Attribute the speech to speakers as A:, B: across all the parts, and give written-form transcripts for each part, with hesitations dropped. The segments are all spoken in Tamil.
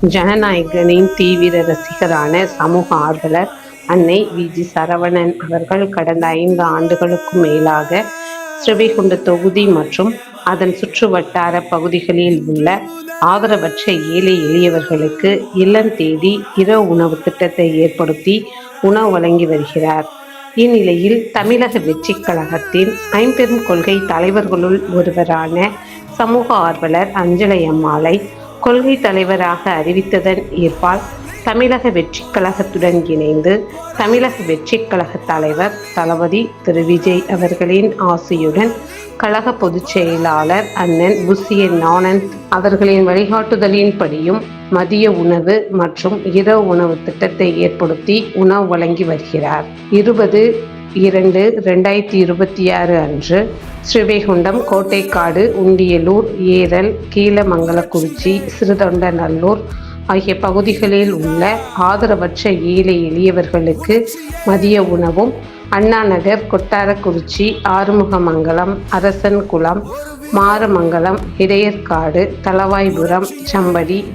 A: ஜனநாயகனின் தீவிர ரசிகரான சமூக ஆர்வலர் அன்னை வி.ஜி. சரவணன் அவர்கள் கடந்த 5 ஆண்டுகளுக்கும் மேலாக ஸ்ரீவைகுண்ட தொகுதி மற்றும் அதன் சுற்றுவட்டார பகுதிகளில் உள்ள ஆதரவற்ற ஏழை எளியவர்களுக்கு இல்லம் தேடி இரவு உணவு திட்டத்தை ஏற்படுத்தி உணவு வழங்கி வருகிறார். இந்நிலையில் தமிழக வெற்றிக் கழகத்தின் ஐம்பெரும் கொள்கை தலைவர்களுள் ஒருவரான சமூக ஆர்வலர் அஞ்சலை அம்மாளை கொள்கை தலைவராக அறிவித்ததன் ஏற்பால் தமிழக வெற்றிக் கழகத்துடன் இணைந்து தமிழக வெற்றிக் கழக தலைவர் தளபதி திரு விஜய் அவர்களின் ஆசையுடன் கழக பொதுச் செயலாளர் அண்ணன் புசியன் ஆனந்த் அவர்களின் வழிகாட்டுதலின்படியும் மதிய உணவு மற்றும் இரவு உணவு திட்டத்தை ஏற்படுத்தி உணவு வழங்கி வருகிறார். 20/2/2026 அன்று ஸ்ரீவைகுண்டம், கோட்டைக்காடு, உண்டியலூர், ஏரல், கீழமங்கலக்குறிச்சி, சிறுதொண்டநல்லூர் ஆகிய பகுதிகளில் உள்ள ஆதரவற்ற ஏழை எளியவர்களுக்கு மதிய உணவும், அண்ணாநகர், கொட்டாரக்குறிச்சி, ஆறுமுகமங்கலம், அரசன்குளம், மாரமங்கலம், இடையர்காடு, தளவாய்புரம்,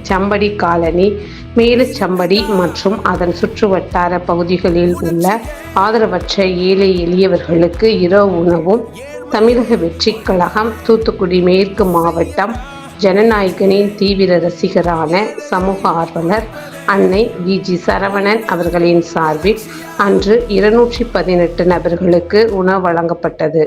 A: சம்படி காலனி, மேலுச்சம்படி மற்றும் அதன் சுற்றுவட்டார பகுதிகளில் உள்ள ஆதரவற்ற ஏழை எளியவர்களுக்கு இரவு உணவும் தமிழக வெற்றிக் கழகம் தூத்துக்குடி மேற்கு மாவட்டம் ஜனநாயகனின் தீவிர ரசிகரான சமூக ஆர்வலர் அன்னை வி.ஜி. சரவணன் அவர்களின் சார்பில் அன்று 218 நபர்களுக்கு உணவு வழங்கப்பட்டது.